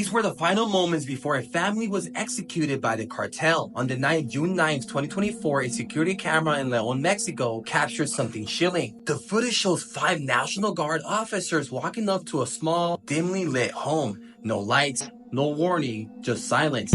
These were the final moments before a family was executed by the cartel. On the night June 9, 2024, a security camera in León, Mexico captured something chilling. The footage shows 5 National Guard officers walking up to a small, dimly lit home. No lights, no warning, just silence.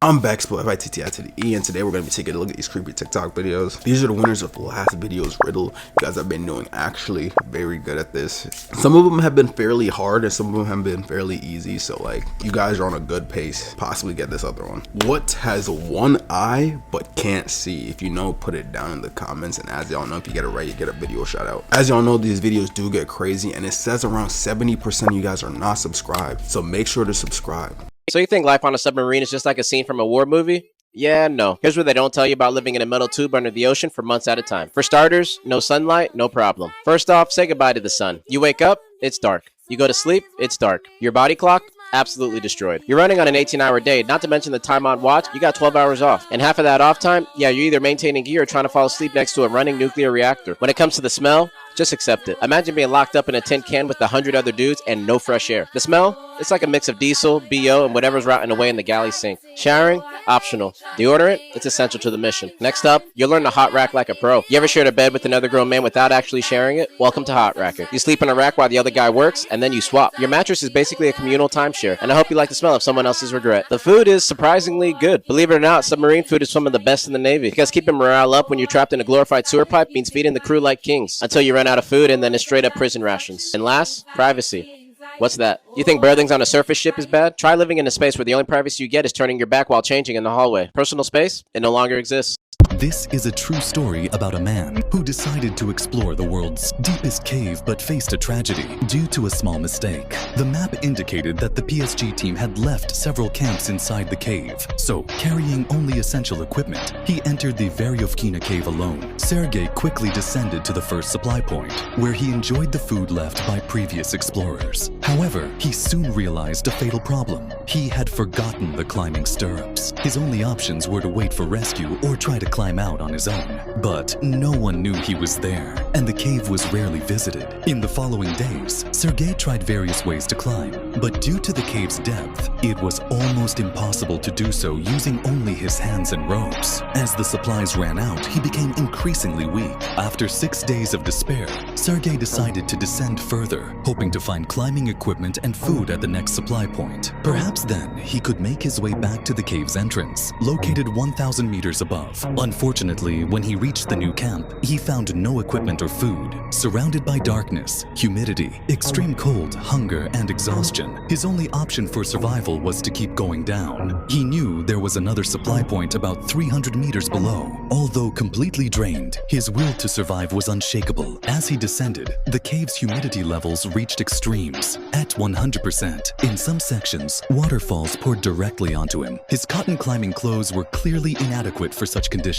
I'm back, SpoiledTTI to the E, and today we're going to be taking a look at these creepy TikTok videos. These are the winners of last video's riddle. You guys have been doing actually very good at this. Some of them have been fairly hard and some of them have been fairly easy, so like you guys are on a good pace. Possibly get this other one. What has one eye but can't see? If you know, put it down in the comments, and as y'all know, if you get it right, you get a video shout out. As y'all know, these videos do get crazy, and it says around 70% of you guys are not subscribed, so make sure to subscribe. So you think life on a submarine is just like a scene from a war movie? Yeah, no. Here's what they don't tell you about living in a metal tube under the ocean for months at a time. For starters, no sunlight, no problem. First off, say goodbye to the sun. You wake up, it's dark. You go to sleep, it's dark. Your body clock, absolutely destroyed. You're running on an 18-hour day, not to mention the time on watch, you got 12 hours off. And half of that off time, yeah, you're either maintaining gear or trying to fall asleep next to a running nuclear reactor. When it comes to the smell, just accept it. Imagine being locked up in a tin can with 100 other dudes and no fresh air. The smell? It's like a mix of diesel, BO, and whatever's rotting away in the galley sink. Showering? Optional. Deodorant? It's essential to the mission. Next up, you'll learn to hot rack like a pro. You ever shared a bed with another grown man without actually sharing it? Welcome to hot racking. You sleep in a rack while the other guy works, and then you swap. Your mattress is basically a communal timeshare, and I hope you like the smell of someone else's regret. The food is surprisingly good. Believe it or not, submarine food is some of the best in the Navy, because keeping morale up when you're trapped in a glorified sewer pipe means feeding the crew like kings, until you run out of food, and then it's straight up prison rations. And last, privacy. What's that? You think berthings on a surface ship is bad? Try living in a space where the only privacy you get is turning your back while changing in the hallway. Personal space? It no longer exists. This is a true story about a man who decided to explore the world's deepest cave but faced a tragedy due to a small mistake. The map indicated that the PSG team had left several camps inside the cave, so carrying only essential equipment, he entered the Veryovkina cave alone. Sergei quickly descended to the first supply point, where he enjoyed the food left by previous explorers. However, he soon realized a fatal problem. He had forgotten the climbing stirrups. His only options were to wait for rescue or try to climb out on his own. But no one knew he was there, and the cave was rarely visited. In the following days, Sergei tried various ways to climb, but due to the cave's depth, it was almost impossible to do so using only his hands and ropes. As the supplies ran out, he became increasingly weak. After 6 days of despair, Sergei decided to descend further, hoping to find climbing equipment and food at the next supply point. Perhaps then he could make his way back to the cave's entrance, located 1,000 meters above. Unfortunately, when he reached the new camp, he found no equipment or food. Surrounded by darkness, humidity, extreme cold, hunger, and exhaustion, his only option for survival was to keep going down. He knew there was another supply point about 300 meters below. Although completely drained, his will to survive was unshakable. As he descended, the cave's humidity levels reached extremes. At 100%, in some sections, waterfalls poured directly onto him. His cotton climbing clothes were clearly inadequate for such conditions.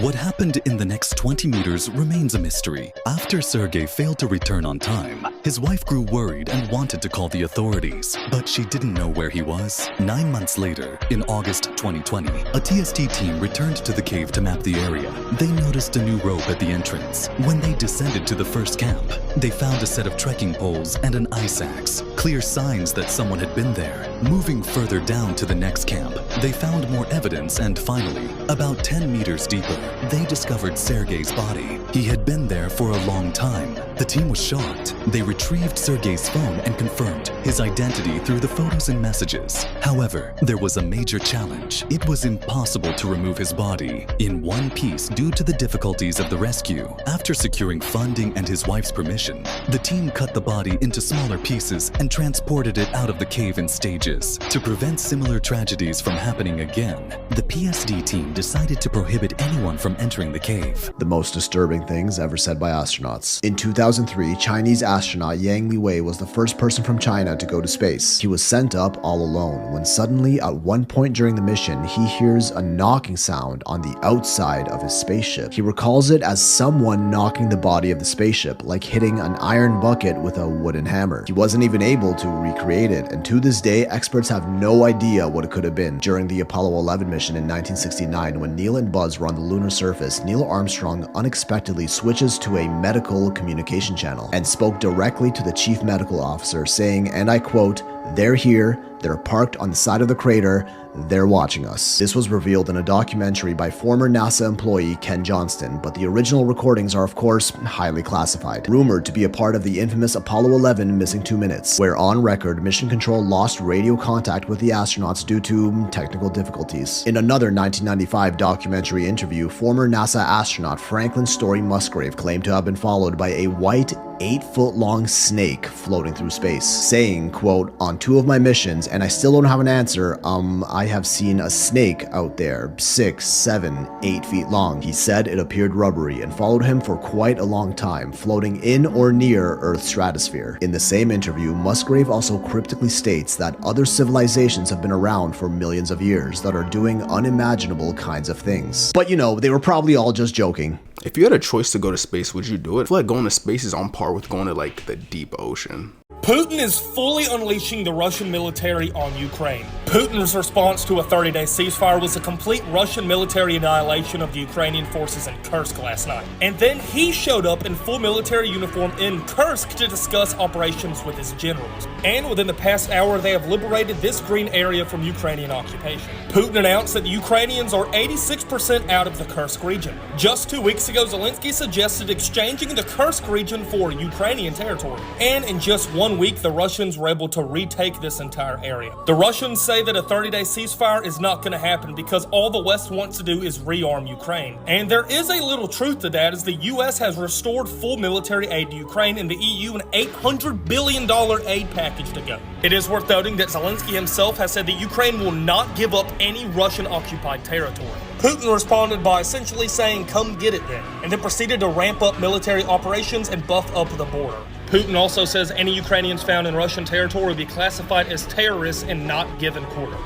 What happened in the next 20 meters remains a mystery. After Sergei failed to return on time, his wife grew worried and wanted to call the authorities, but she didn't know where he was. 9 months later, in August 2020, a TST team returned to the cave to map the area. They noticed a new rope at the entrance. When they descended to the first camp, they found a set of trekking poles and an ice axe, clear signs that someone had been there. Moving further down to the next camp, they found more evidence, and finally, about 10 meters deeper, they discovered Sergei's body. He had been there for a long time. The team was shocked. They retrieved Sergei's phone and confirmed his identity through the photos and messages. However, there was a major challenge. It was impossible to remove his body in one piece due to the difficulties of the rescue. After securing funding and his wife's permission, the team cut the body into smaller pieces and transported it out of the cave in stages. To prevent similar tragedies from happening again, the PSD team decided to prohibit anyone from entering the cave. The most disturbing things ever said by astronauts. In 2003, Chinese astronaut Yang Liwei was the first person from China to go to space. He was sent up all alone when suddenly, at one point during the mission, he hears a knocking sound on the outside of his spaceship. He recalls it as someone knocking the body of the spaceship, like hitting an iron bucket with a wooden hammer. He wasn't even able to recreate it, and to this day, experts have no idea what it could have been. During the Apollo 11 mission in 1969, when Neil and Buzz were on the lunar surface, Neil Armstrong unexpectedly switches to a medical communication channel and spoke directly to the chief medical officer, saying, and I quote, They're here, they're parked on the side of the crater, they're watching us. This was revealed in a documentary by former NASA employee Ken Johnston, but the original recordings are of course highly classified. Rumored to be a part of the infamous Apollo 11 missing 2 minutes, where on record Mission Control lost radio contact with the astronauts due to technical difficulties. In another 1995 documentary interview, former NASA astronaut Franklin Story Musgrave claimed to have been followed by a white 8-foot-long snake floating through space, saying, quote, "On 2 of my missions, and I still don't have an answer, I have seen a snake out there, 6, 7, 8 feet long. He said it appeared rubbery and followed him for quite a long time, floating in or near Earth's stratosphere." In the same interview, Musgrave also cryptically states that other civilizations have been around for millions of years that are doing unimaginable kinds of things. But you know, they were probably all just joking. If you had a choice to go to space, would you do it? I feel like going to space is on par with going to like the deep ocean. Putin is fully unleashing the Russian military on Ukraine. Putin's response to a 30-day ceasefire was a complete Russian military annihilation of the Ukrainian forces in Kursk last night. And then he showed up in full military uniform in Kursk to discuss operations with his generals. And within the past hour, they have liberated this green area from Ukrainian occupation. Putin announced that the Ukrainians are 86% out of the Kursk region. Just 2 weeks ago, Zelensky suggested exchanging the Kursk region for Ukrainian territory. And in just 1 week, the Russians were able to retake this entire area. The Russians say that a 30-day ceasefire is not going to happen because all the West wants to do is rearm Ukraine. And there is a little truth to that, as the US has restored full military aid to Ukraine and the EU an $800 billion aid package to go. It is worth noting that Zelensky himself has said that Ukraine will not give up any Russian-occupied territory. Putin responded by essentially saying, "Come get it then," and then proceeded to ramp up military operations and buff up the border. Putin also says any Ukrainians found in Russian territory will be classified as terrorists and not given quarter.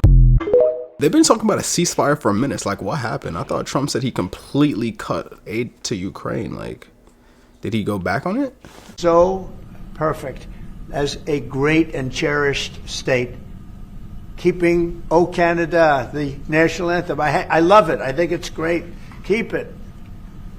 They've been talking about a ceasefire for a minute. It's like, what happened? I thought Trump said he completely cut aid to Ukraine. Like, did he go back on it? So perfect as a great and cherished state. Keeping "O Canada," the national anthem. I love it. I think it's great. Keep it.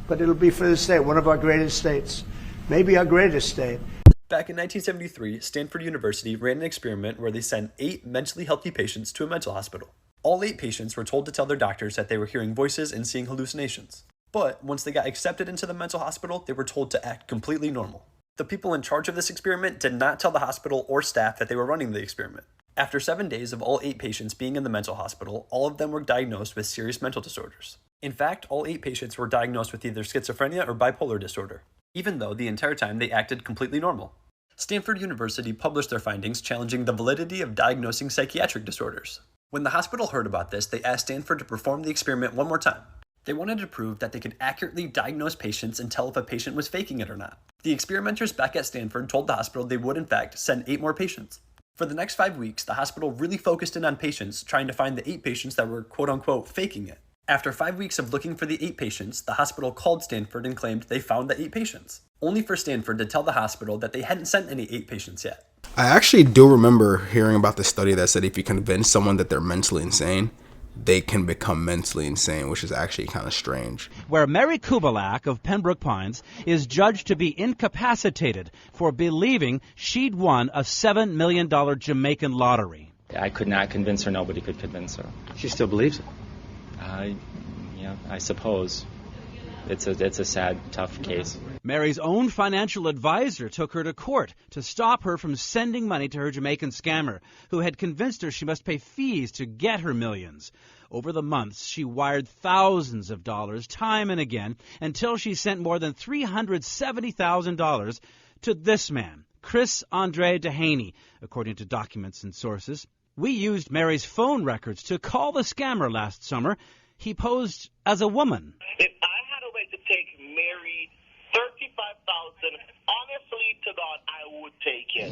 But it'll be for the state, one of our greatest states. Maybe our greatest state. Back in 1973, Stanford University ran an experiment where they sent 8 mentally healthy patients to a mental hospital. All 8 patients were told to tell their doctors that they were hearing voices and seeing hallucinations. But once they got accepted into the mental hospital, they were told to act completely normal. The people in charge of this experiment did not tell the hospital or staff that they were running the experiment. After 7 days of all 8 patients being in the mental hospital, all of them were diagnosed with serious mental disorders. In fact, all 8 patients were diagnosed with either schizophrenia or bipolar disorder, even though the entire time they acted completely normal. Stanford University published their findings challenging the validity of diagnosing psychiatric disorders. When the hospital heard about this, they asked Stanford to perform the experiment one more time. They wanted to prove that they could accurately diagnose patients and tell if a patient was faking it or not. The experimenters back at Stanford told the hospital they would in fact send 8 more patients. For the next 5 weeks, the hospital really focused in on patients, trying to find the 8 patients that were quote-unquote faking it. After 5 weeks of looking for the 8 patients, the hospital called Stanford and claimed they found the 8 patients, only for Stanford to tell the hospital that they hadn't sent any 8 patients yet. I actually do remember hearing about the study that said if you convince someone that they're mentally insane, they can become mentally insane, which is actually kind of strange. Where Mary Kubalak of Pembroke Pines is judged to be incapacitated for believing she'd won a $7 million Jamaican lottery. I could not convince her. Nobody could convince her. She still believes it. Yeah, I suppose. It's a sad, tough case. Mary's own financial advisor took her to court to stop her from sending money to her Jamaican scammer, who had convinced her she must pay fees to get her millions. Over the months, she wired thousands of dollars time and again until she sent more than $370,000 to this man, Chris Andre Dehaney, according to documents and sources. We used Mary's phone records to call the scammer last summer. He posed as a woman. If I had a way to take Mary $35,000, honestly to God, I would take it.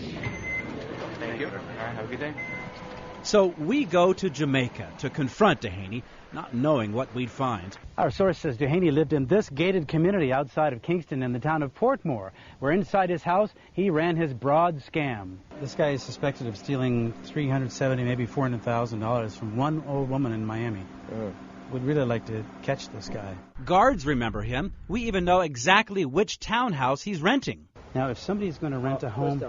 Thank you. All right, have a good day. So we go to Jamaica to confront Dehaney, not knowing what we'd find. Our source says Dehaney lived in this gated community outside of Kingston in the town of Portmore, where inside his house he ran his broad scam. This guy is suspected of stealing $370,000, maybe $400,000 from one old woman in Miami. Would really like to catch this guy. Guards remember him. We even know exactly which townhouse he's renting. Now, if somebody's going to rent a home,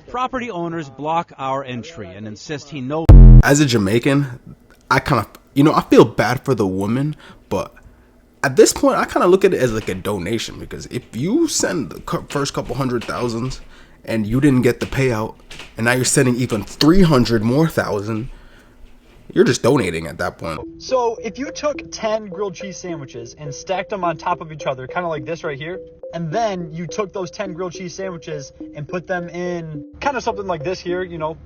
Property owners block our entry and insist he no. As a Jamaican, I kind of, I feel bad for the woman, but at this point, I kind of look at it as like a donation, because if you send the first couple $100,000 and you didn't get the payout, and now you're sending even 300 more thousand, you're just donating at that point. So if you took 10 grilled cheese sandwiches and stacked them on top of each other, kind of like this right here, and then you took those 10 grilled cheese sandwiches and put them in kind of something like this here,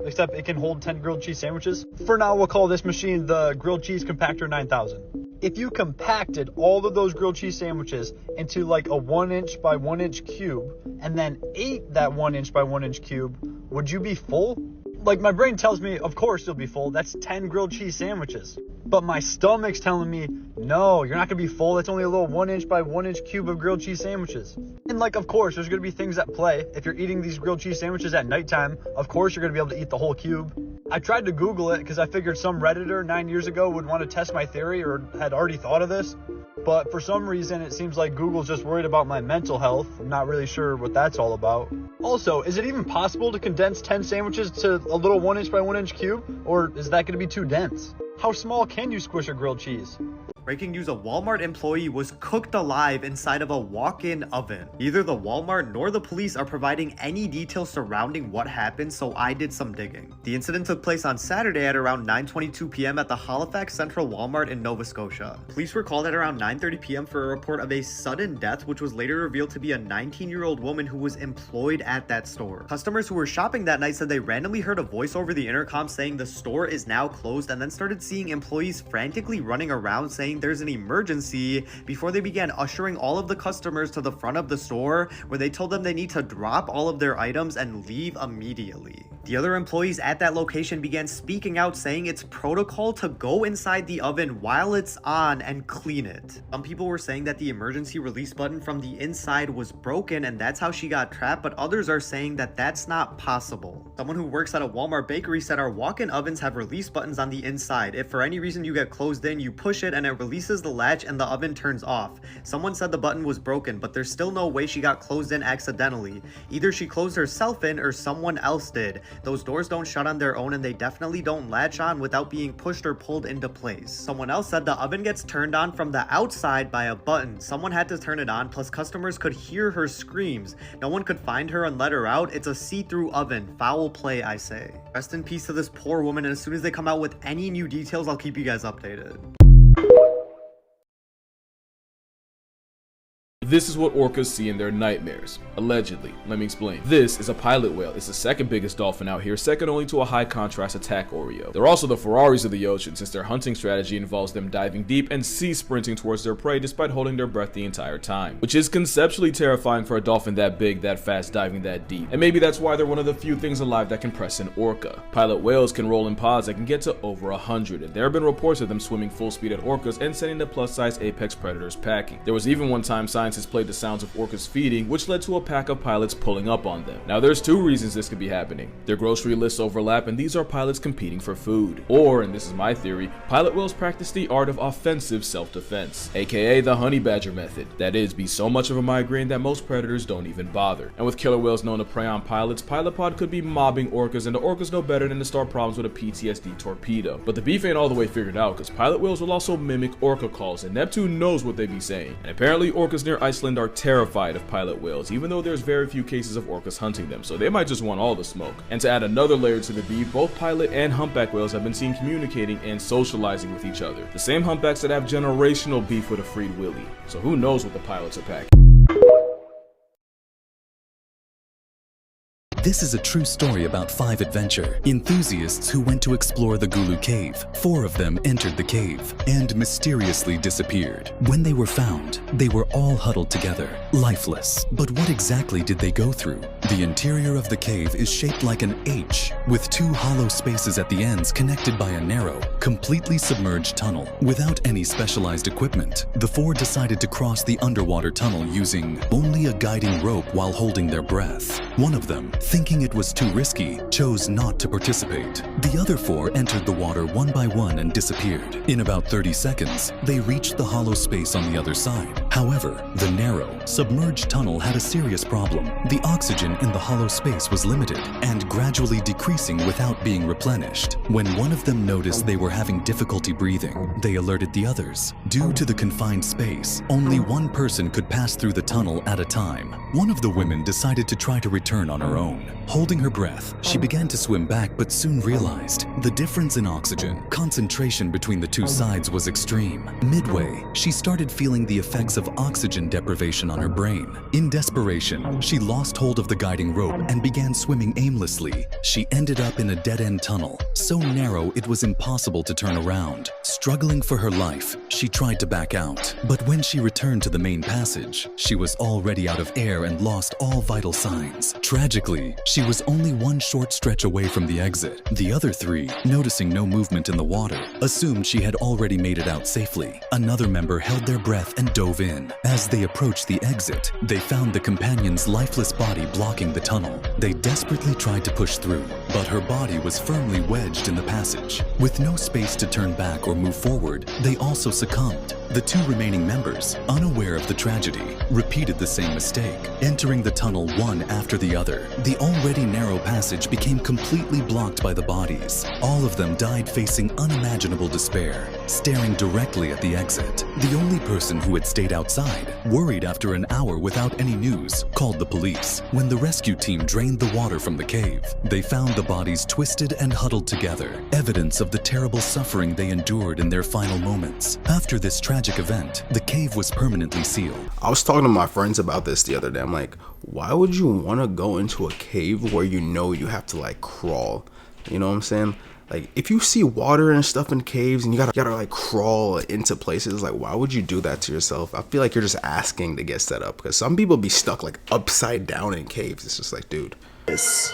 except it can hold 10 grilled cheese sandwiches. For now, we'll call this machine the Grilled Cheese Compactor 9000. If you compacted all of those grilled cheese sandwiches into like a 1" by 1" cube and then ate that 1" by 1" cube, would you be full? Like, my brain tells me, of course you'll be full. That's 10 grilled cheese sandwiches. But my stomach's telling me, no, you're not going to be full. That's only a little 1" by 1" cube of grilled cheese sandwiches. And like, of course, there's going to be things at play. If you're eating these grilled cheese sandwiches at nighttime, of course you're going to be able to eat the whole cube. I tried to Google it because I figured some Redditor 9 years ago would want to test my theory or had already thought of this. But for some reason, it seems like Google's just worried about my mental health. I'm not really sure what that's all about. Also, is it even possible to condense 10 sandwiches to a little 1" by 1" cube? Or is that going to be too dense? How small can you squish a grilled cheese? Breaking news, a Walmart employee was cooked alive inside of a walk-in oven. Neither the Walmart nor the police are providing any details surrounding what happened, so I did some digging. The incident took place on Saturday at around 9:22 p.m. at the Halifax Central Walmart in Nova Scotia. Police were called at around 9:30 p.m. for a report of a sudden death, which was later revealed to be a 19-year-old woman who was employed at that store. Customers who were shopping that night said they randomly heard a voice over the intercom saying the store is now closed, and then started seeing employees frantically running around saying there's an emergency before they began ushering all of the customers to the front of the store, where they told them they need to drop all of their items and leave immediately. The other employees at that location began speaking out, saying it's protocol to go inside the oven while it's on and clean it. Some people were saying that the emergency release button from the inside was broken and that's how she got trapped, but others are saying that that's not possible. Someone who works at a Walmart bakery said our walk-in ovens have release buttons on the inside. If for any reason you get closed in, you push it and it releases the latch and the oven turns off. Someone said the button was broken, but there's still no way she got closed in accidentally. Either she closed herself in or someone else did. Those doors don't shut on their own and they definitely don't latch on without being pushed or pulled into place. Someone else said the oven gets turned on from the outside by a button. Someone had to turn it on, plus customers could hear her screams. No one could find her and let her out. It's a see-through oven. Foul play, I say. Rest in peace to this poor woman, and as soon as they come out with any new details, I'll keep you guys updated. This is what orcas see in their nightmares. Allegedly. Let me explain. This is a pilot whale. It's the second biggest dolphin out here, second only to a high contrast attack Oreo. They're also the Ferraris of the ocean, since their hunting strategy involves them diving deep and sea sprinting towards their prey despite holding their breath the entire time. Which is conceptually terrifying for a dolphin that big, that fast, diving that deep. And maybe that's why they're one of the few things alive that can press an orca. Pilot whales can roll in pods that can get to over 100, and there have been reports of them swimming full speed at orcas and sending the plus-size apex predators packing. There was even one time scientists played the sounds of orcas feeding, which led to a pack of pilots pulling up on them. Now there's two reasons this could be happening. Their grocery lists overlap, and these are pilots competing for food. Or, and this is my theory, pilot whales practice the art of offensive self-defense, aka the honey badger method. That is, be so much of a migraine that most predators don't even bother. And with killer whales known to prey on pilots, pilot pod could be mobbing orcas, and the orcas know better than to start problems with a PTSD torpedo. But the beef ain't all the way figured out, because pilot whales will also mimic orca calls, and Neptune knows what they be saying. And apparently orcas near Iceland are terrified of pilot whales, even though there's very few cases of orcas hunting them, so they might just want all the smoke. And to add another layer to the beef, both pilot and humpback whales have been seen communicating and socializing with each other. The same humpbacks that have generational beef with a freed willy. So who knows what the pilots are packing. This is a true story about 5 adventure enthusiasts who went to explore the Gulu Cave. 4 of them entered the cave and mysteriously disappeared. When they were found, they were all huddled together, lifeless. But what exactly did they go through? The interior of the cave is shaped like an H, with two hollow spaces at the ends connected by a narrow, completely submerged tunnel. Without any specialized equipment, the four decided to cross the underwater tunnel using only a guiding rope while holding their breath. One of them, thinking it was too risky, chose not to participate. The other four entered the water one by one and disappeared. In about 30 seconds, they reached the hollow space on the other side. However, the narrow, submerged tunnel had a serious problem. The oxygen in the hollow space was limited and gradually decreasing without being replenished. When one of them noticed they were having difficulty breathing, they alerted the others. Due to the confined space, only one person could pass through the tunnel at a time. One of the women decided to try to return on her own. Holding her breath, she began to swim back but soon realized the difference in oxygen concentration between the two sides was extreme. Midway, she started feeling the effects of oxygen deprivation on her brain. In desperation, she lost hold of the guiding rope and began swimming aimlessly. She ended up in a dead-end tunnel, so narrow it was impossible to turn around. Struggling for her life, she tried to back out. But when she returned to the main passage, she was already out of air and lost all vital signs. Tragically, she was only one short stretch away from the exit. The other three, noticing no movement in the water, assumed she had already made it out safely. Another member held their breath and dove in. As they approached the exit, they found the companion's lifeless body blocking the tunnel. They desperately tried to push through, but her body was firmly wedged in the passage. With no space to turn back or move forward, they also succumbed. The two remaining members, unaware of the tragedy, repeated the same mistake, entering the tunnel one after the other. The already narrow passage became completely blocked by the bodies. All of them died facing unimaginable despair, staring directly at the exit. The only person who had stayed outside, worried after an hour without any news, called the police. When the rescue team drained the water from the cave, they found the bodies twisted and huddled together, evidence of the terrible suffering they endured in their final moments. After this tragic event, the cave was permanently sealed. I was talking to my friends about this the other day. I'm like, why would you want to go into a cave where you know you have to like crawl? You know what I'm saying? Like, if you see water and stuff in caves and you gotta like crawl into places, like, why would you do that to yourself? I feel like you're just asking to get set up, because some people be stuck like upside down in caves. It's just like, dude. This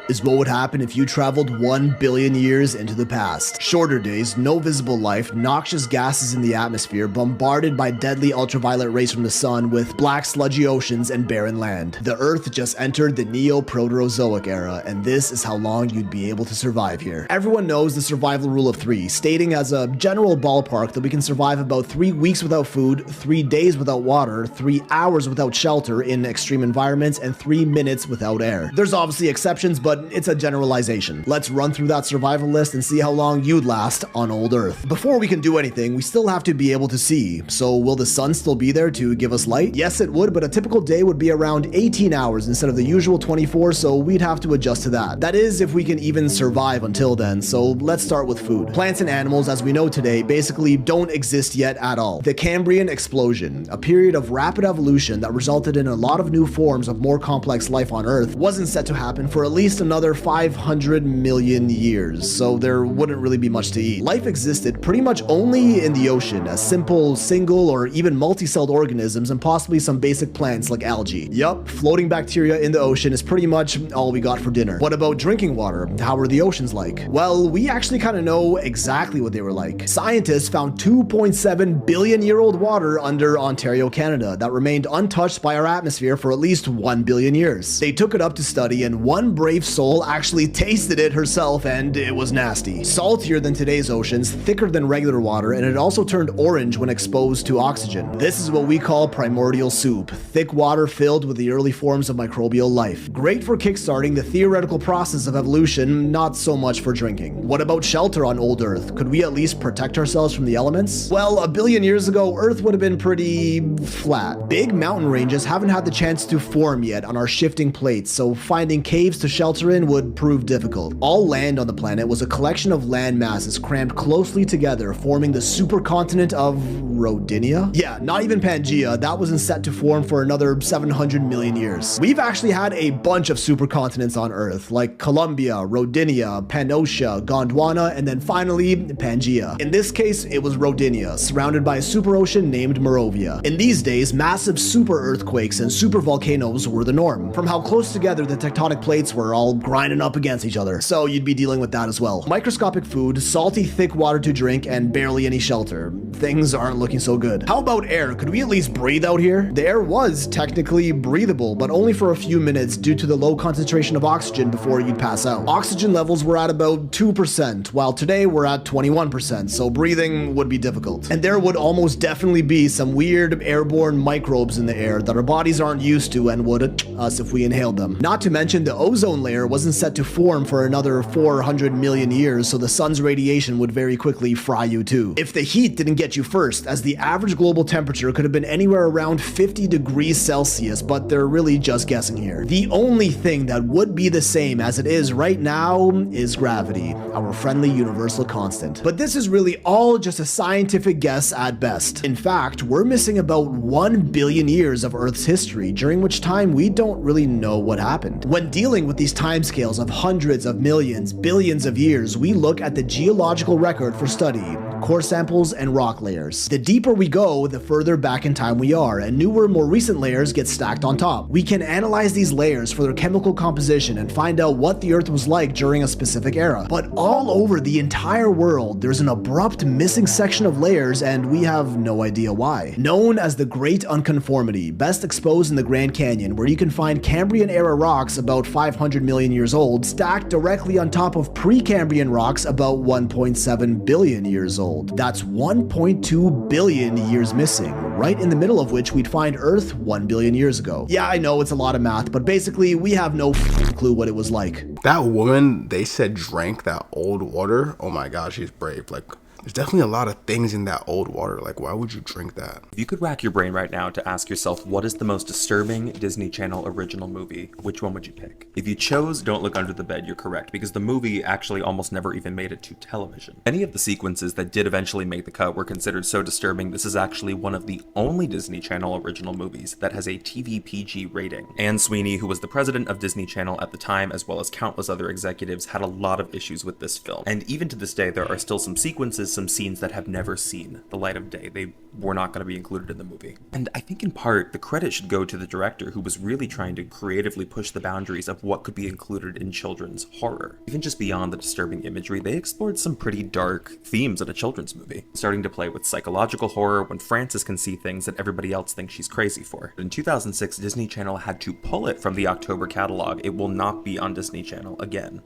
is what would happen if you traveled 1 billion years into the past. Shorter days, no visible life, noxious gases in the atmosphere, bombarded by deadly ultraviolet rays from the sun, with black sludgy oceans and barren land. The Earth just entered the Neo-Proterozoic era, and this is how long you'd be able to survive here. Everyone knows the survival rule of 3, stating as a general ballpark that we can survive about 3 weeks without food, 3 days without water, 3 hours without shelter in extreme environments, and 3 minutes without air. There's obviously exceptions, but it's a generalization. Let's run through that survival list and see how long you'd last on old Earth. Before we can do anything, we still have to be able to see. So will the sun still be there to give us light? Yes, it would, but a typical day would be around 18 hours instead of the usual 24, so we'd have to adjust to that. That is, if we can even survive until then, so let's start with food. Plants and animals, as we know today, basically don't exist yet at all. The Cambrian explosion, a period of rapid evolution that resulted in a lot of new forms of more complex life on Earth, wasn't set to happen for at least another 500 million years, so there wouldn't really be much to eat. Life existed pretty much only in the ocean, as simple, single, or even multi-celled organisms, and possibly some basic plants like algae. Yup, floating bacteria in the ocean is pretty much all we got for dinner. What about drinking water? How were the oceans like? Well, we actually kind of know exactly what they were like. Scientists found 2.7 billion year old water under Ontario, Canada, that remained untouched by our atmosphere for at least 1 billion years. They took it up to study, and one brave soul actually tasted it herself, and it was nasty. Saltier than today's oceans, thicker than regular water, and it also turned orange when exposed to oxygen. This is what we call primordial soup, thick water filled with the early forms of microbial life. Great for kickstarting the theoretical process of evolution, not so much for drinking. What about shelter on old Earth? Could we at least protect ourselves from the elements? Well, 1 billion years ago, Earth would have been pretty flat. Big mountain ranges haven't had the chance to form yet on our shifting plates, so finding caves to shelter shelter in would prove difficult. All land on the planet was a collection of land masses crammed closely together, forming the supercontinent of Rodinia? Yeah, not even Pangea. That wasn't set to form for another 700 million years. We've actually had a bunch of supercontinents on Earth, like Columbia, Rodinia, Pannotia, Gondwana, and then finally Pangea. In this case, it was Rodinia, surrounded by a superocean named Morovia. In these days, massive super earthquakes and super volcanoes were the norm, from how close together the tectonic plates were all grinding up against each other. So you'd be dealing with that as well. Microscopic food, salty thick water to drink, and barely any shelter. Things aren't looking so good. How about air? Could we at least breathe out here? The air was technically breathable, but only for a few minutes due to the low concentration of oxygen before you'd pass out. Oxygen levels were at about 2%, while today we're at 21%, so breathing would be difficult. And there would almost definitely be some weird airborne microbes in the air that our bodies aren't used to and would us if we inhaled them. Not to mention the ozone layer wasn't set to form for another 400 million years, so the sun's radiation would very quickly fry you too. If the heat didn't get you first, as the average global temperature could have been anywhere around 50 degrees Celsius, but they're really just guessing here. The only thing that would be the same as it is right now is gravity, our friendly universal constant. But this is really all just a scientific guess at best. In fact, we're missing about 1 billion years of Earth's history, during which time we don't really know what happened. When dealing with these timescales of hundreds of millions, billions of years, we look at the geological record for study, core samples, and rock layers. The deeper we go, the further back in time we are, and newer, more recent layers get stacked on top. We can analyze these layers for their chemical composition and find out what the Earth was like during a specific era. But all over the entire world, there's an abrupt missing section of layers, and we have no idea why. Known as the Great Unconformity, best exposed in the Grand Canyon, where you can find Cambrian-era rocks about 500 million years old, stacked directly on top of Precambrian rocks about 1.7 billion years old. That's 1.2 billion years missing, right in the middle of which we'd find Earth 1 billion years ago. Yeah, I know it's a lot of math, but basically we have no clue what it was like. That woman, they said, drank that old water. Oh my gosh, she's brave. Like, there's definitely a lot of things in that old water. Like, why would you drink that? If you could rack your brain right now to ask yourself, what is the most disturbing Disney Channel original movie? Which one would you pick? If you chose Don't Look Under the Bed, you're correct, because the movie actually almost never even made it to television. Any of the sequences that did eventually make the cut were considered so disturbing, this is actually one of the only Disney Channel original movies that has a TV PG rating. Anne Sweeney, who was the president of Disney Channel at the time, as well as countless other executives, had a lot of issues with this film. And even to this day, there are still some sequences, some scenes that have never seen the light of day. They were not going to be included in the movie. And I think in part, the credit should go to the director, who was really trying to creatively push the boundaries of what could be included in children's horror. Even just beyond the disturbing imagery, they explored some pretty dark themes in a children's movie, starting to play with psychological horror when Frances can see things that everybody else thinks she's crazy for. In 2006, Disney Channel had to pull it from the October catalog. It will not be on Disney Channel again.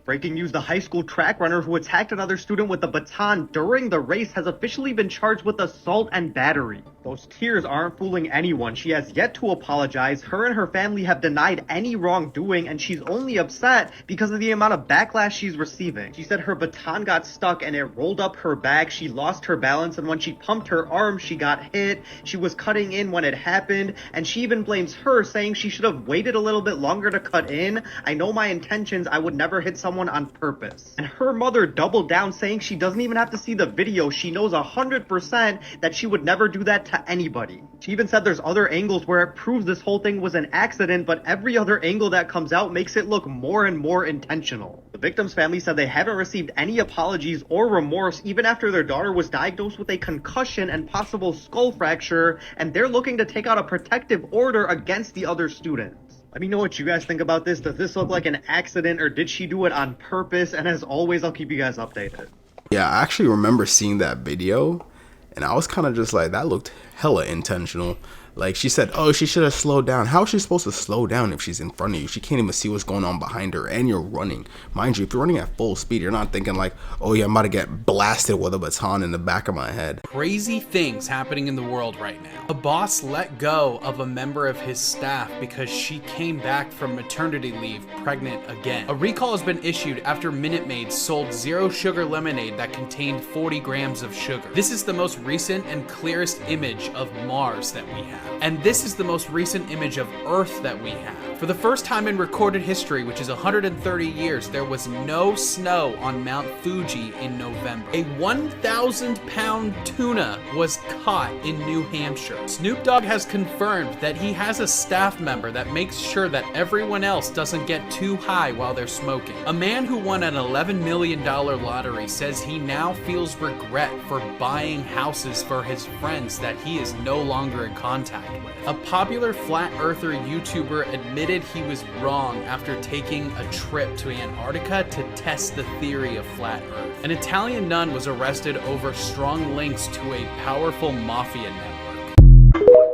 Breaking news, the high school track runner who attacked another student with a baton during the race has officially been charged with assault and battery. Those tears aren't fooling anyone. She has yet to apologize. Her and her family have denied any wrongdoing, and she's only upset because of the amount of backlash she's receiving. She said her baton got stuck and it rolled up her back. She lost her balance, and when she pumped her arm, she got hit. She was cutting in when it happened, and she even blames her, saying she should have waited a little bit longer to cut in. I know my intentions. I would never hit someone on purpose. And her mother doubled down, saying she doesn't even have to see the video. She knows 100% that she would never do that to anybody. She even said there's other angles where it proves this whole thing was an accident, but every other angle that comes out makes it look more and more intentional. The victim's family said they haven't received any apologies or remorse even after their daughter was diagnosed with a concussion and possible skull fracture, and they're looking to take out a protective order against the other students. Let me know what you guys think about this. Does this look like an accident, or did she do it on purpose? And as always, I'll keep you guys updated. Yeah, I actually remember seeing that video, and I was kind of just like, that looked hella intentional. Like, she said, oh, she should have slowed down. How is she supposed to slow down if she's in front of you? She can't even see what's going on behind her, and you're running. Mind you, if you're running at full speed, you're not thinking like, oh yeah, I'm about to get blasted with a baton in the back of my head. Crazy things happening in the world right now. A boss let go of a member of his staff because she came back from maternity leave pregnant again. A recall has been issued after Minute Maid sold zero sugar lemonade that contained 40 grams of sugar. This is the most recent and clearest image of Mars that we have. And this is the most recent image of Earth that we have. For the first time in recorded history, which is 130 years, there was no snow on Mount Fuji in November. A 1,000-pound tuna was caught in New Hampshire. Snoop Dogg has confirmed that he has a staff member that makes sure that everyone else doesn't get too high while they're smoking. A man who won an $11 million lottery says he now feels regret for buying houses for his friends that he is no longer in contact with. A popular flat earther YouTuber admitted he was wrong after taking a trip to Antarctica to test the theory of flat Earth. An Italian nun was arrested over strong links to a powerful mafia network.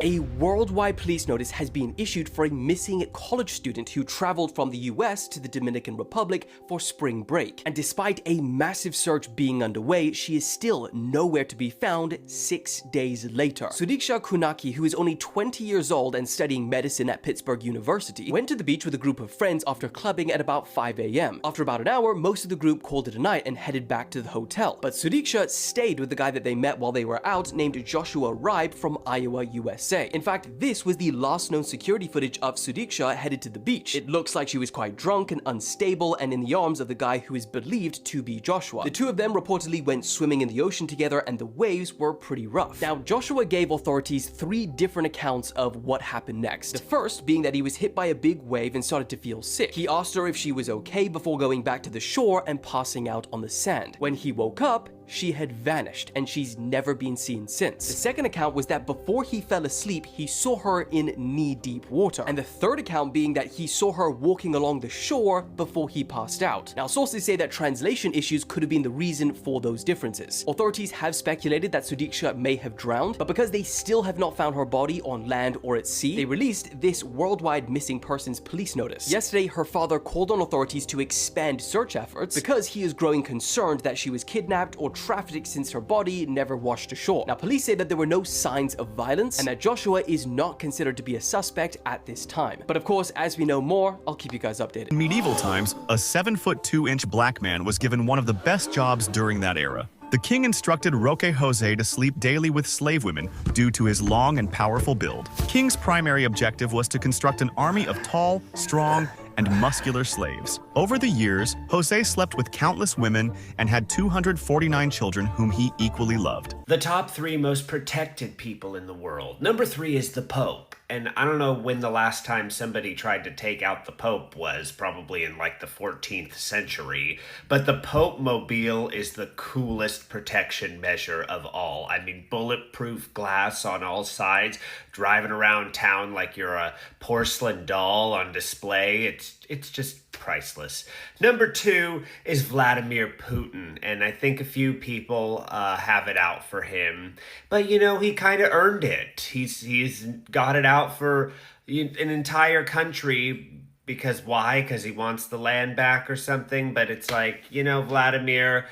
A worldwide police notice has been issued for a missing college student who traveled from the US to the Dominican Republic for spring break. And despite a massive search being underway, she is still nowhere to be found 6 days later. Sudiksha Kunaki, who is only 20 years old and studying medicine at Pittsburgh University, went to the beach with a group of friends after clubbing at about 5 a.m. After about an hour, most of the group called it a night and headed back to the hotel. But Sudiksha stayed with the guy that they met while they were out, named Joshua Ribe from Iowa, USA. In fact, this was the last known security footage of Sudiksha headed to the beach. It looks like she was quite drunk and unstable and in the arms of the guy who is believed to be Joshua. The two of them reportedly went swimming in the ocean together and the waves were pretty rough. Now, Joshua gave authorities 3 different accounts of what happened next. The first being that he was hit by a big wave and started to feel sick. He asked her if she was okay before going back to the shore and passing out on the sand. When he woke up, she had vanished and she's never been seen since. The second account was that before he fell asleep, he saw her in knee-deep water. And the third account being that he saw her walking along the shore before he passed out. Now, sources say that translation issues could have been the reason for those differences. Authorities have speculated that Sudiksha may have drowned, but because they still have not found her body on land or at sea, they released this worldwide missing persons police notice. Yesterday, her father called on authorities to expand search efforts because he is growing concerned that she was kidnapped or trafficked since her body never washed ashore. Now, police say that there were no signs of violence and that Joshua is not considered to be a suspect at this time. But of course, as we know more, I'll keep you guys updated. In medieval times, a 7-foot 2-inch black man was given one of the best jobs during that era. The king instructed Roque Jose to sleep daily with slave women due to his long and powerful build. King's primary objective was to construct an army of tall, strong, and muscular slaves. Over the years, Jose slept with countless women and had 249 children whom he equally loved. The top 3 most protected people in the world. Number 3 is the Pope. And I don't know when the last time somebody tried to take out the Pope was, probably in like the 14th century. But the Pope Mobile is the coolest protection measure of all. I mean, bulletproof glass on all sides, driving around town like you're a porcelain doll on display. It's just priceless. Number 2 is Vladimir Putin, and I think a few people have it out for him. But, you know, he kind of earned it. He's got it out for an entire country. Because why? Because he wants the land back or something? But it's like, you know, Vladimir,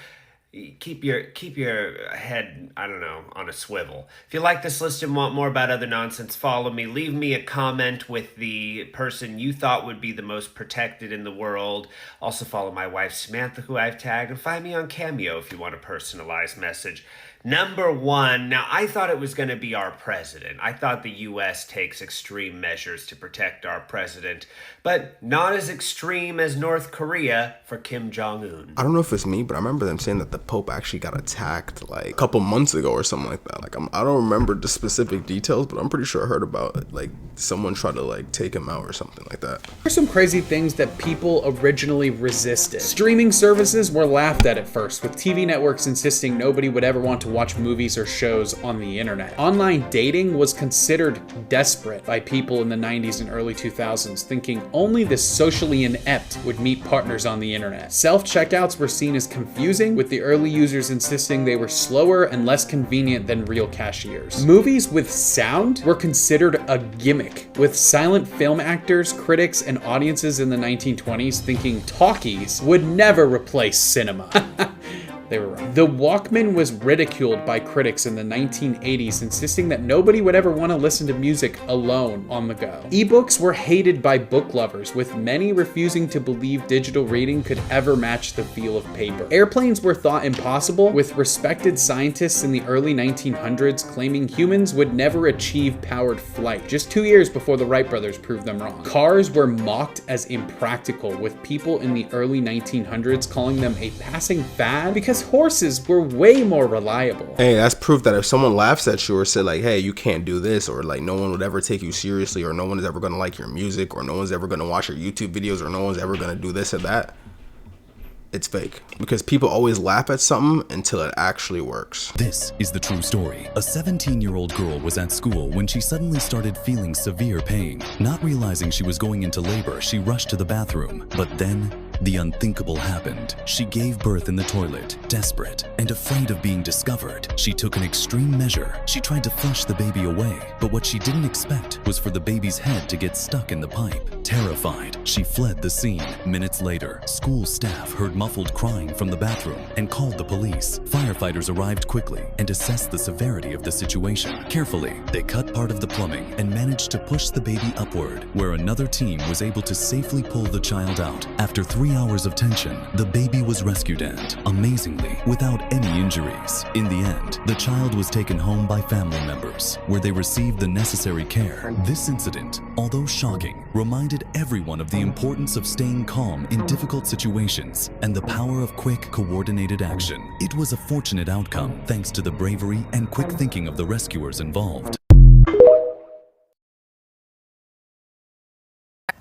keep your head, I don't know, on a swivel. If you like this list and want more about other nonsense, follow me. Leave me a comment with the person you thought would be the most protected in the world. Also follow my wife Samantha, who I've tagged, and find me on Cameo if you want a personalized message. Number 1, now I thought it was going to be our president. I thought the U.S. takes extreme measures to protect our president, but not as extreme as North Korea for Kim Jong-un. I don't know if it's me, but I remember them saying that the Pope actually got attacked like a couple months ago or something like that. Like I don't remember the specific details, but I'm pretty sure I heard about it. Like someone tried to like take him out or something like that. There's some crazy things that people originally resisted. Streaming services were laughed at first, with TV networks insisting nobody would ever want to watch movies or shows on the internet. Online dating was considered desperate by people in the 90s and early 2000s, thinking only the socially inept would meet partners on the internet. Self-checkouts were seen as confusing, with the early users insisting they were slower and less convenient than real cashiers. Movies with sound were considered a gimmick, with silent film actors, critics, and audiences in the 1920s thinking talkies would never replace cinema. They were wrong. The Walkman was ridiculed by critics in the 1980s, insisting that nobody would ever want to listen to music alone on the go. Ebooks were hated by book lovers, with many refusing to believe digital reading could ever match the feel of paper. Airplanes were thought impossible, with respected scientists in the early 1900s claiming humans would never achieve powered flight, just 2 years before the Wright brothers proved them wrong. Cars were mocked as impractical, with people in the early 1900s calling them a passing fad because horses were way more reliable. Hey, that's proof that if someone laughs at you or said like, hey, you can't do this, or like no one would ever take you seriously, or no one is ever going to like your music, or no one's ever going to watch your YouTube videos, or no one's ever going to do this or that, it's fake. Because people always laugh at something until it actually works. This is the true story. A 17-year-old girl was at school when she suddenly started feeling severe pain. Not realizing she was going into labor, she rushed to the bathroom. But then, the unthinkable happened. She gave birth in the toilet. Desperate and afraid of being discovered, she took an extreme measure. She tried to flush the baby away, but what she didn't expect was for the baby's head to get stuck in the pipe. Terrified, she fled the scene. Minutes later, school staff heard muffled crying from the bathroom and called the police. Firefighters arrived quickly and assessed the severity of the situation. Carefully, they cut part of the plumbing and managed to push the baby upward, where another team was able to safely pull the child out. After 3 hours of tension, the baby was rescued and, amazingly, without any injuries. In the end, the child was taken home by family members, where they received the necessary care. This incident, although shocking, reminded everyone of the importance of staying calm in difficult situations and the power of quick, coordinated action. It was a fortunate outcome thanks to the bravery and quick thinking of the rescuers involved.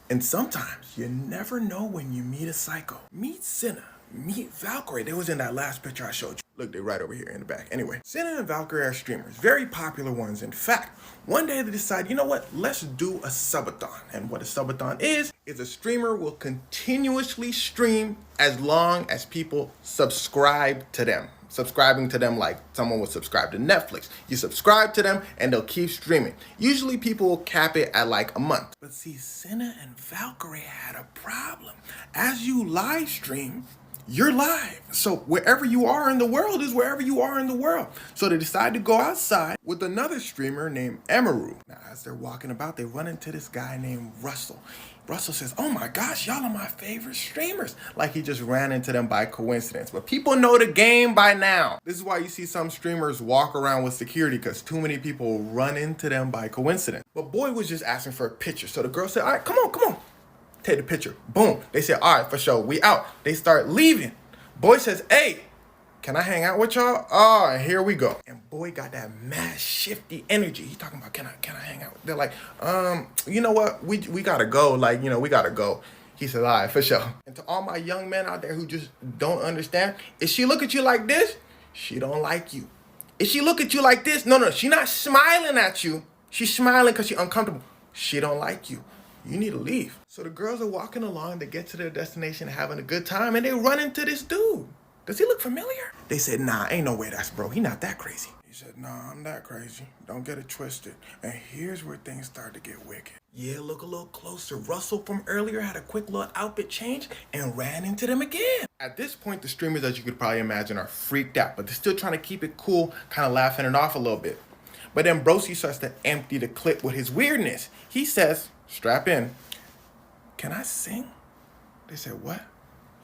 And sometimes you never know when you meet a psycho. Meet Senna. Meet Valkyrie. They was in that last picture I showed you. Look, they're right over here in the back. Anyway, Senna and Valkyrie are streamers. Very popular ones. In fact, one day they decide, you know what? Let's do a subathon. And what a subathon is a streamer will continuously stream as long as people subscribe to them. Subscribing to them like someone would subscribe to Netflix. You subscribe to them and they'll keep streaming. Usually people will cap it at like a month. But see, Senna and Valkyrie had a problem. As you live stream, you're live. So wherever you are in the world is wherever you are in the world. So they decide to go outside with another streamer named Emaru. Now, as they're walking about, they run into this guy named Russell. Russell says, oh my gosh, y'all are my favorite streamers. Like he just ran into them by coincidence. But people know the game by now. This is why you see some streamers walk around with security, because too many people run into them by coincidence. But boy was just asking for a picture. So the girl said, all right, come on. Take the picture. Boom. They said, all right, for sure, we out. They start leaving. Boy says, hey, can I hang out with y'all? Oh, and here we go. And boy got that mad shifty energy. He talking about, can I hang out? They're like, you know what? We gotta go. Like, we gotta go. He said, all right, for sure. And to all my young men out there who just don't understand, if she look at you like this, she don't like you. If she look at you like this, no, she not smiling at you. She's smiling because she's uncomfortable. She don't like you. You need to leave. So the girls are walking along, they get to their destination, having a good time, and they run into this dude. Does he look familiar? They said, nah, ain't no way that's bro. He not that crazy. He said, nah, I'm that crazy. Don't get it twisted. And here's where things start to get wicked. Yeah, look a little closer. Russell from earlier had a quick little outfit change and ran into them again. At this point, the streamers, as you could probably imagine, are freaked out, but they're still trying to keep it cool, kind of laughing it off a little bit. But then Broski starts to empty the clip with his weirdness. He says, strap in, can I sing? They said, what?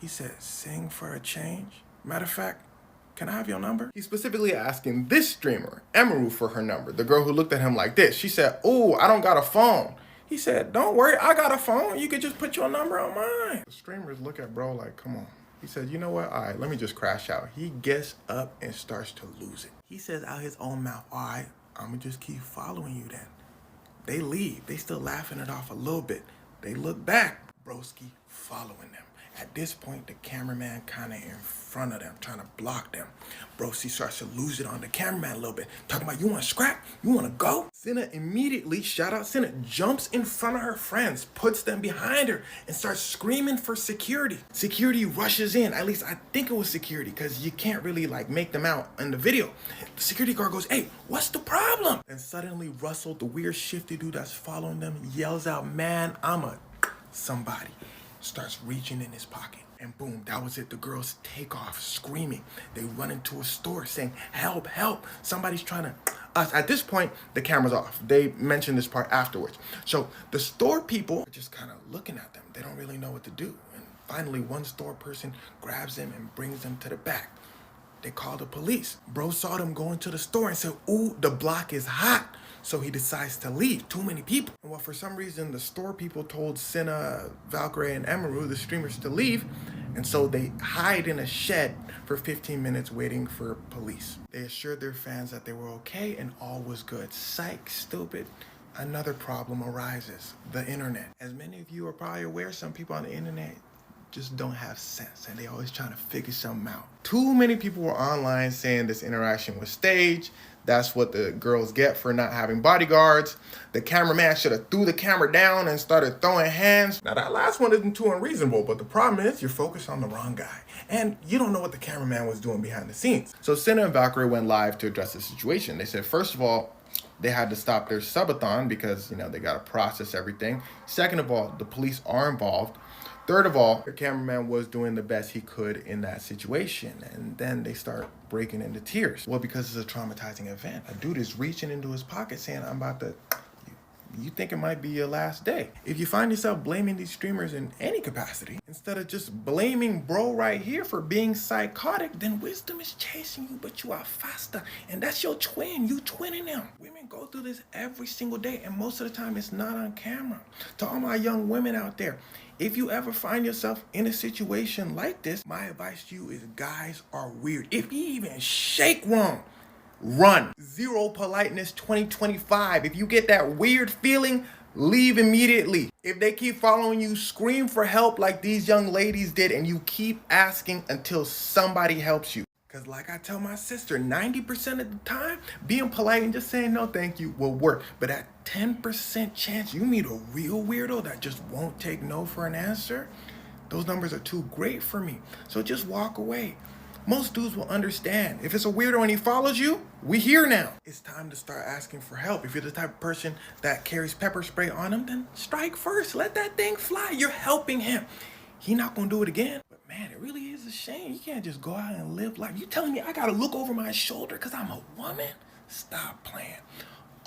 He said, sing for a change. Matter of fact, can I have your number? He's specifically asking this streamer, Emaru, for her number. The girl who looked at him like this. She said, ooh, I don't got a phone. He said, don't worry, I got a phone. You could just put your number on mine. The streamers look at bro like, come on. He said, you know what? All right, let me just crash out. He gets up and starts to lose it. He says out his own mouth, all right, I'm gonna just keep following you then. They leave. They still laughing it off a little bit. They look back. Broski following them. At this point, the cameraman kind of in front of them, trying to block them. Broski starts to lose it on the cameraman a little bit, talking about, you want to scrap? You want to go? Senna immediately, shout out Senna, jumps in front of her friends, puts them behind her, and starts screaming for security. Security rushes in. At least I think it was security, because you can't really make them out in the video. The security guard goes, hey, what's the problem? And suddenly Russell, the weird shifty dude that's following them, yells out, man, I'm a somebody. Starts reaching in his pocket. And boom, that was it. The girls take off screaming. They run into a store saying, help, help, somebody's trying to us. At this point, the camera's off. They mentioned this part afterwards. So the store people are just kind of looking at them. They don't really know what to do. And finally, one store person grabs them and brings them to the back. They call the police. Bro saw them go into the store and said, ooh, the block is hot. So he decides to leave. Too many people. And well, for some reason, the store people told Cinna, Valkyrie, and Emaru, the streamers, to leave. And so they hide in a shed for 15 minutes waiting for police. They assured their fans that they were okay and all was good. Psych, stupid. Another problem arises. The internet. As many of you are probably aware, some people on the internet just don't have sense and they always trying to figure something out. Too many people were online saying this interaction was staged. That's what the girls get for not having bodyguards. The cameraman should have threw the camera down and started throwing hands. Now that last one isn't too unreasonable, but the problem is you're focused on the wrong guy. And you don't know what the cameraman was doing behind the scenes. So Cinna and Valkyrie went live to address the situation. They said, first of all, they had to stop their subathon because, you know, they got to process everything. Second of all, the police are involved. Third of all, the cameraman was doing the best he could in that situation. And then they start breaking into tears. Well, because it's a traumatizing event. A dude is reaching into his pocket saying, I'm about to, you think it might be your last day. If you find yourself blaming these streamers in any capacity, instead of just blaming bro right here for being psychotic, then wisdom is chasing you, but you are faster. And that's your twin, you twinning them. Women go through this every single day, and most of the time it's not on camera. To all my young women out there, if you ever find yourself in a situation like this, my advice to you is guys are weird. If you even shake wrong, run. Zero politeness 2025. If you get that weird feeling, leave immediately. If they keep following you, scream for help like these young ladies did, and you keep asking until somebody helps you. Because like I tell my sister, 90% of the time, being polite and just saying no thank you will work. But at 10% chance you meet a real weirdo that just won't take no for an answer, those numbers are too great for me. So just walk away. Most dudes will understand. If it's a weirdo and he follows you, we here now. It's time to start asking for help. If you're the type of person that carries pepper spray on him, then strike first. Let that thing fly. You're helping him. He not gonna do it again. But man, it really is a shame. You can't just go out and live life. You telling me I gotta look over my shoulder because I'm a woman? Stop playing.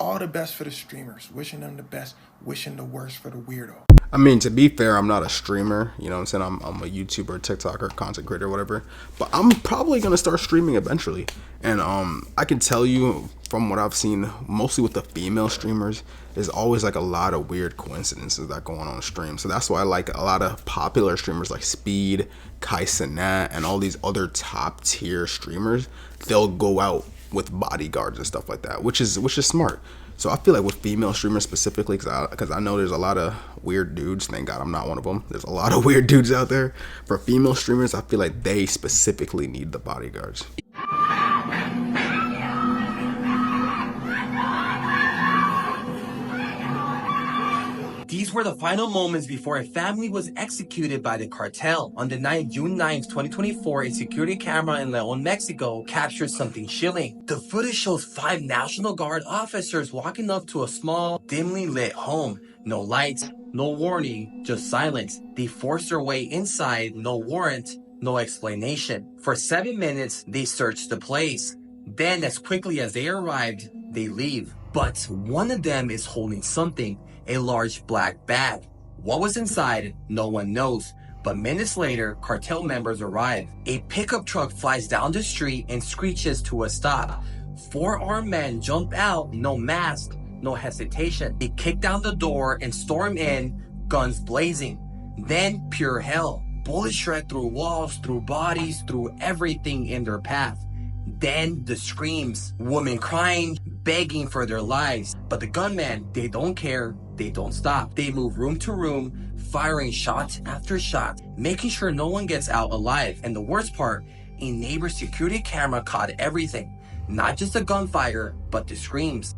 All the best for the streamers. Wishing them the best. Wishing the worst for the weirdo. I mean, to be fair, I'm not a streamer, you know what I'm saying? I'm a YouTuber, TikToker, content creator, whatever. But I'm probably going to start streaming eventually. And I can tell you from what I've seen, mostly with the female streamers, there's always like a lot of weird coincidences that go on stream. So that's why I like a lot of popular streamers like Speed, Kai Cenat, and all these other top tier streamers. They'll go out with bodyguards and stuff like that, which is smart. So I feel like with female streamers specifically, because I know there's a lot of weird dudes. Thank God I'm not one of them. There's a lot of weird dudes out there. For female streamers, I feel like they specifically need the bodyguards. These were the final moments before a family was executed by the cartel. On the night June 9th, 2024, a security camera in León, Mexico captured something chilling. The footage shows 5 National Guard officers walking up to a small, dimly lit home. No lights, no warning, just silence. They forced their way inside, no warrant, no explanation. For 7 minutes, they searched the place. Then, as quickly as they arrived, they leave. But one of them is holding something. A large black bag. What was inside, no one knows. But minutes later, cartel members arrive. A pickup truck flies down the street and screeches to a stop. 4 armed men jump out, no mask, no hesitation. They kick down the door and storm in, guns blazing. Then pure hell. Bullets shred through walls, through bodies, through everything in their path. Then the screams, women crying, begging for their lives. But the gunmen, they don't care, they don't stop. They move room to room, firing shot after shot, making sure no one gets out alive. And the worst part, a neighbor's security camera caught everything. Not just the gunfire, but the screams.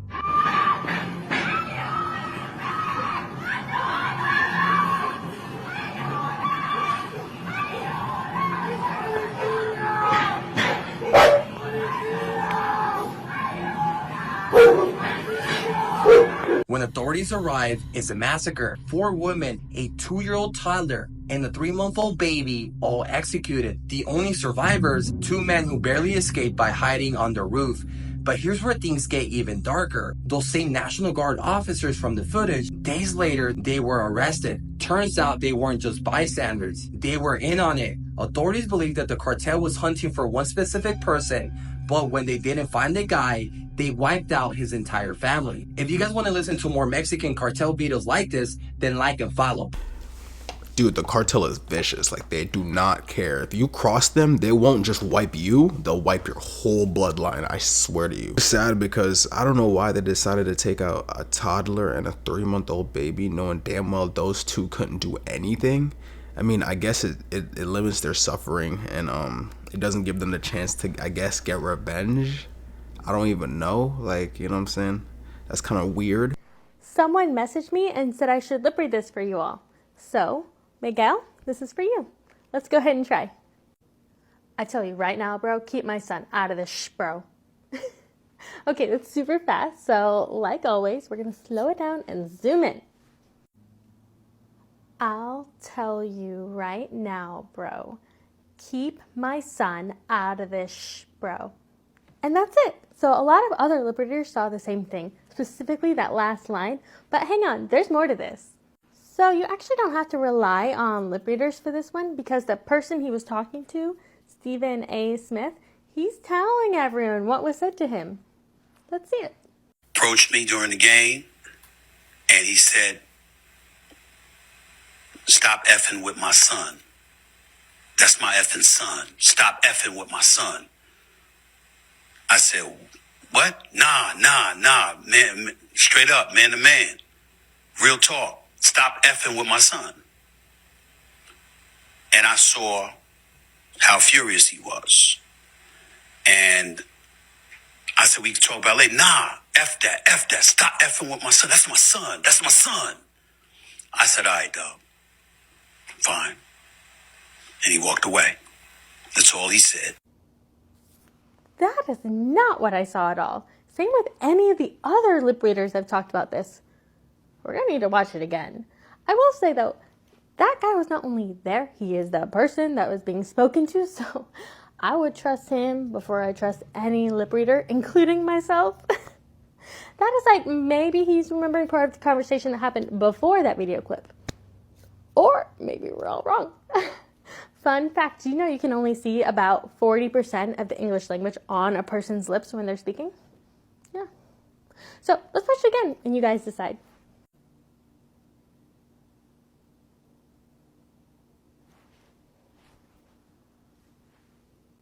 When authorities arrive, it's a massacre. 4 women, a 2-year-old toddler, and a 3-month-old baby, all executed. The only survivors, 2 men who barely escaped by hiding on the roof. But here's where things get even darker. Those same National Guard officers from the footage, days later, they were arrested. Turns out they weren't just bystanders. They were in on it. Authorities believe that the cartel was hunting for one specific person, but when they didn't find the guy, they wiped out his entire family. If you guys want to listen to more Mexican cartel videos like this, then like and follow. Dude, the cartel is vicious. Like, they do not care. If you cross them, they won't just wipe you, they'll wipe your whole bloodline, I swear to you. It's sad because I don't know why they decided to take out a toddler and a 3-month-old baby, knowing damn well those two couldn't do anything. I mean, I guess it limits their suffering, and it doesn't give them the chance to, I guess, get revenge. I don't even know, like, you know what I'm saying? That's kind of weird. Someone messaged me and said I should lip read this for you all. So, Miguel, this is for you. Let's go ahead and try. I tell you right now, bro, keep my son out of this bro. Okay, that's super fast, so like always, we're gonna slow it down and zoom in. I'll tell you right now, bro, keep my son out of this bro. And that's it. So a lot of other lip readers saw the same thing, specifically that last line, but hang on, there's more to this. So you actually don't have to rely on lip readers for this one, because the person he was talking to, Stephen A. Smith, he's telling everyone what was said to him. Let's see it. Approached me during the game, and he said, "Stop effing with my son. That's my effing son. Stop effing with my son." I said, "What? Nah, man, straight up, man to man. Real talk. Stop effing with my son." And I saw how furious he was. And I said, "We can talk about it later." "Nah, F that. Stop effing with my son. That's my son. I said, "All right, dog. Fine." And he walked away. That's all he said. That is not what I saw at all. Same with any of the other lip readers that have talked about this. We're going to need to watch it again. I will say, though, that guy was not only there, he is the person that was being spoken to, so I would trust him before I trust any lip reader, including myself. That is like, maybe he's remembering part of the conversation that happened before that video clip. Or maybe we're all wrong. Fun fact, do you know you can only see about 40% of the English language on a person's lips when they're speaking? Yeah. So let's watch it again and you guys decide.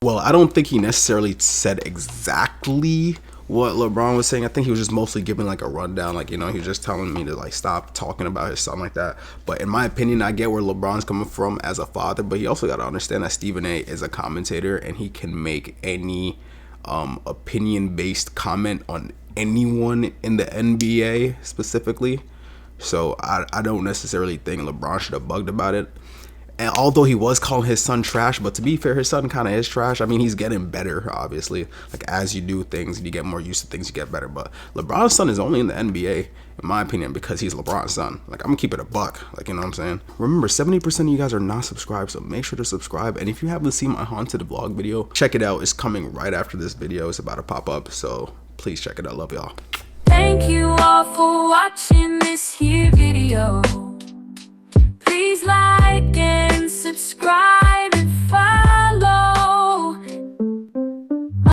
Well, I don't think he necessarily said exactly what LeBron was saying. I think he was just mostly giving like a rundown, like, you know, he was just telling me to like stop talking about his son like that. But in my opinion, I get where LeBron's coming from as a father, but he also got to understand that Stephen A is a commentator and he can make any opinion-based comment on anyone in the NBA specifically. So I don't necessarily think LeBron should have bugged about it. And although he was calling his son trash, but to be fair, his son kind of is trash. I mean, he's getting better, obviously. Like, as you do things and you get more used to things, you get better. But LeBron's son is only in the NBA, in my opinion, because he's LeBron's son. Like, I'm gonna keep it a buck. Like, you know what I'm saying? Remember, 70% of you guys are not subscribed, so make sure to subscribe. And if you haven't seen my haunted vlog video, check it out. It's coming right after this video. It's about to pop up, so please check it out. Love y'all. Thank you all for watching this here video. Please like and subscribe.